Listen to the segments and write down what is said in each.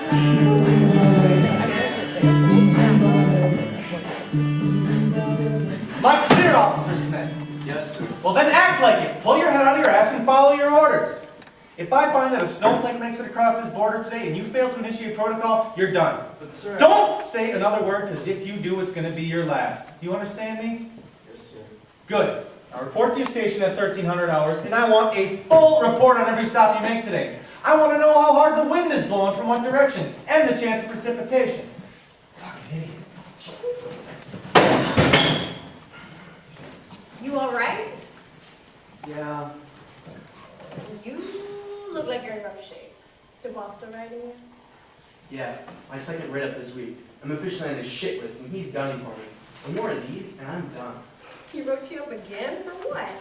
My clear, Officer Smith. Yes, sir. Well, then act like it. Pull your head out of your ass and follow your orders. If I find that a snowflake makes it across this border today and you fail to initiate protocol, you're done. But, sir... Don't say another word, because if you do, it's going to be your last. Do you understand me? Yes, sir. Good. Now report to your station at 1300 hours, and I want a full report on every stop you make today. I want to know how hard the wind is blowing from what direction, and the chance of precipitation. Fucking idiot. You alright? Yeah. You look like you're in rough shape. DeBoss still writing you? Yeah. My second write-up this week. I'm officially on his shit list, and he's gunning for me. One more of these, and I'm done. He wrote you up again? For what?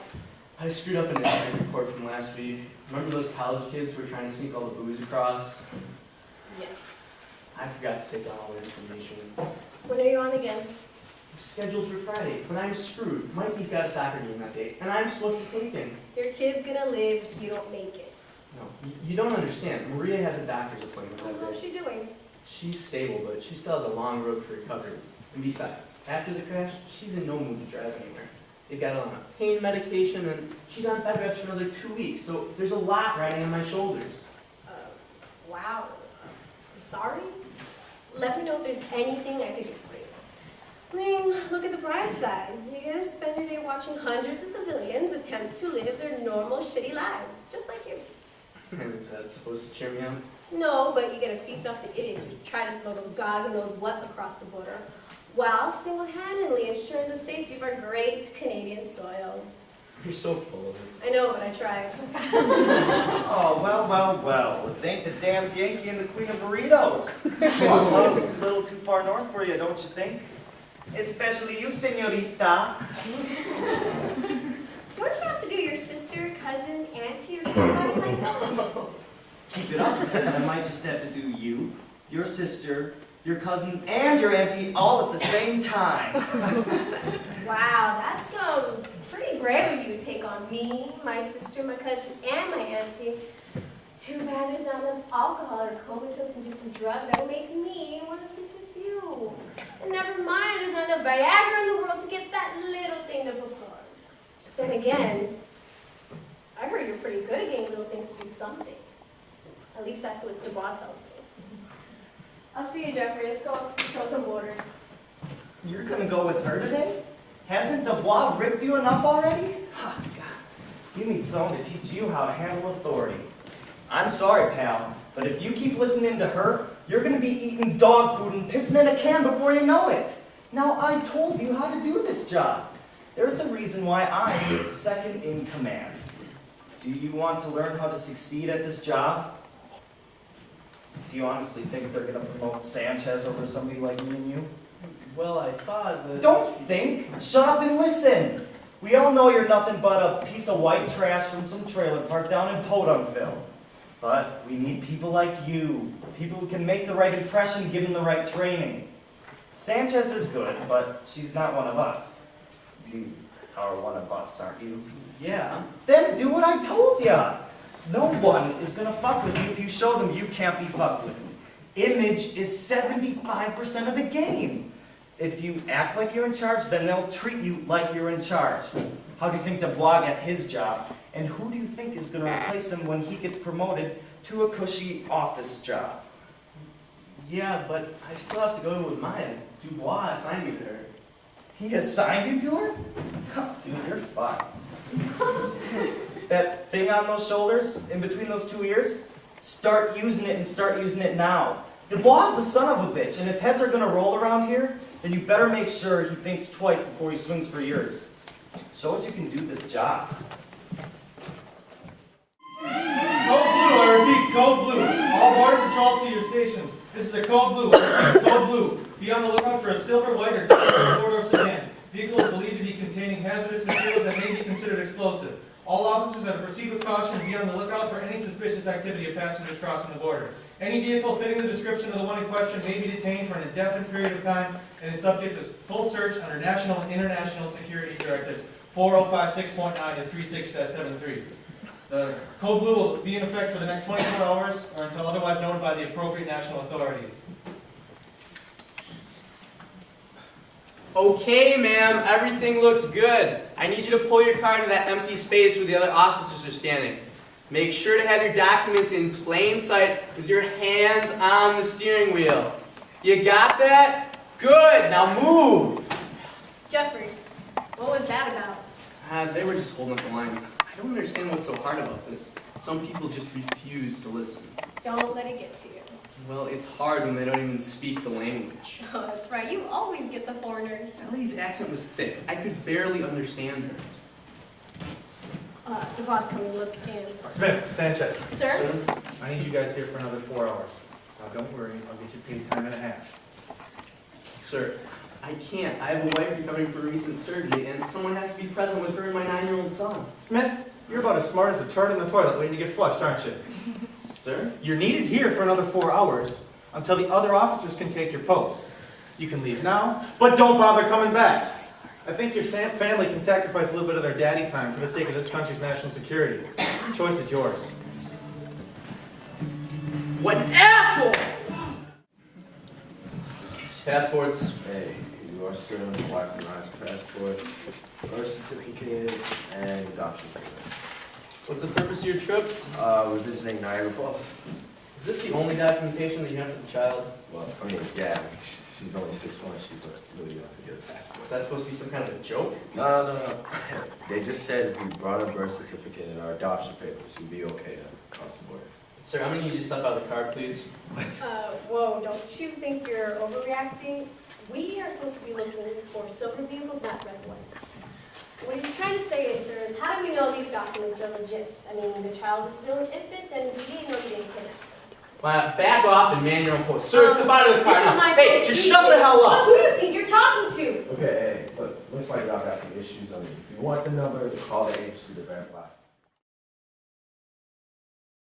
I screwed up in the night report from last week. Remember those college kids who were trying to sneak all the booze across? Yes. I forgot to take down all the information. When are you on again? It's scheduled for Friday, but I'm screwed. Mikey's got a soccer game that day, and I'm supposed to take him. Your kid's gonna live if you don't make it. No, you don't understand. Maria has a doctor's appointment that How's day. she doing? She's stable, but she still has a long road to recovery. And besides, after the crash, she's in no mood to drive anywhere. They got her on a pain medication, and she's on bed rest for another 2 weeks, so there's a lot riding on my shoulders. Wow. I'm sorry. Let me know if there's anything I could do for you. I mean, look at the bright side. You get to spend your day watching hundreds of civilians attempt to live their normal, shitty lives, just like you. And is that supposed to cheer me up? No, but you get to feast off the idiots who try to smuggle God who knows what across the border, while single-handedly ensuring the safety of our great Canadian soil. You're so full of it. I know, but I try. Oh, well. If it ain't the damned Yankee and the Queen of Burritos. A little too far north for you, don't you think? Especially you, señorita. Don't you have to do your sister, cousin, auntie, or somebody like that? Keep it up, and I might just have to do you, your sister, your cousin, and your auntie all at the same time. Wow, that's pretty brave of you to take on me, my sister, my cousin, and my auntie. Too bad there's not enough alcohol or comatose inducing drug that would make me want to sleep with you. And never mind, there's not enough Viagra in the world to get that little thing to perform. Then again, I heard you're pretty good at getting little things to do something. At least that's what Dubois tells me. I'll see you, Jeffrey. Let's go throw some borders. You're gonna go with her today? Hasn't Dubois ripped you enough already? Oh, God. You need someone to teach you how to handle authority. I'm sorry, pal, but if you keep listening to her, you're gonna be eating dog food and pissing in a can before you know it. Now, I told you how to do this job. There's a reason why I'm second in command. Do you want to learn how to succeed at this job? Do you honestly think they're gonna promote Sanchez over somebody like me and you? Well, I thought that... Don't think. Shut up and listen. We all know you're nothing but a piece of white trash from some trailer park down in Podunkville. But we need people like you. People who can make the right impression given the right training. Sanchez is good, but she's not one of us. You are one of us, aren't you? Yeah. Then do what I told ya. No one is gonna fuck with you if you show them you can't be fucked with. Image is 75% of the game. If you act like you're in charge, then they'll treat you like you're in charge. How do you think Dubois got his job? And who do you think is going to replace him when he gets promoted to a cushy office job? Yeah, but I still have to go in with Maya. Dubois assigned me to her. He assigned you to her? Oh, dude, you're fucked. That thing on those shoulders, in between those two ears, start using it and start using it now. Dubois is a son of a bitch, and if heads are going to roll around here, then you better make sure he thinks twice before he swings for yours. Show us you can do this job. Code Blue, I repeat, Code Blue. All border patrols to your stations. This is a Code Blue. Code Blue. Be on the lookout for a silver, white, or dark four-door sedan. Vehicle is believed to be containing hazardous materials that may be considered explosive. All officers are to proceed with caution and be on the lookout for any suspicious activity of passengers crossing the border. Any vehicle fitting the description of the one in question may be detained for an indefinite period of time and is subject to full search under national and international security directives 4056.9 and 36-73. The code blue will be in effect for the next 24 hours or until otherwise noted by the appropriate national authorities. Okay, ma'am, everything looks good. I need you to pull your car into that empty space where the other officers are standing. Make sure to have your documents in plain sight with your hands on the steering wheel. You got that? Good, now move. Jeffrey, what was that about? They were just holding up the line. I don't understand what's so hard about this. Some people just refuse to listen. Don't let it get to you. Well, it's hard when they don't even speak the language. Oh, that's right. You always get the foreigners. That lady's accent was thick. I could barely understand her. The boss coming to look in. Smith, Sanchez. Sir? I need you guys here for another 4 hours. Now don't worry, I'll get you paid time and a half. Sir, I can't. I have a wife recovering from recent surgery, and someone has to be present with her and my 9-year-old son. Smith, you're about as smart as a turd in the toilet waiting to get flushed, aren't you? Sir? You're needed here for another 4 hours until the other officers can take your posts. You can leave now, but don't bother coming back. I think your family can sacrifice a little bit of their daddy time for the sake of this country's national security. The choice is yours. What an asshole! Passports. Hey, you are still on your wife and I's passport, birth certificate, and adoption papers. What's the purpose of your trip? We're visiting Niagara Falls. Is this the only documentation that you have for the child? Well, I mean, yeah, she's only 6 months. She's really young to get a passport. Is that supposed to be some kind of a joke? No. They just said if we brought our birth certificate and our adoption papers, we'd be okay to cross the border. Sir, I'm gonna need you to step out of the car, please. Whoa, don't you think you're overreacting? We are supposed to be looking for silver vehicles, not red ones. What he's trying to say is, sir, is how do we know these documents are legit? I mean, the child is still an infant, and we didn't know you didn't kidnap. Back off and man your own post. Sir, step out of the car This now. is my Hey, post. just shut the hell up. Who do you think you're talking to? Okay, hey, look, looks like y'all got some issues. I mean, if you want the number, call the agency to verify.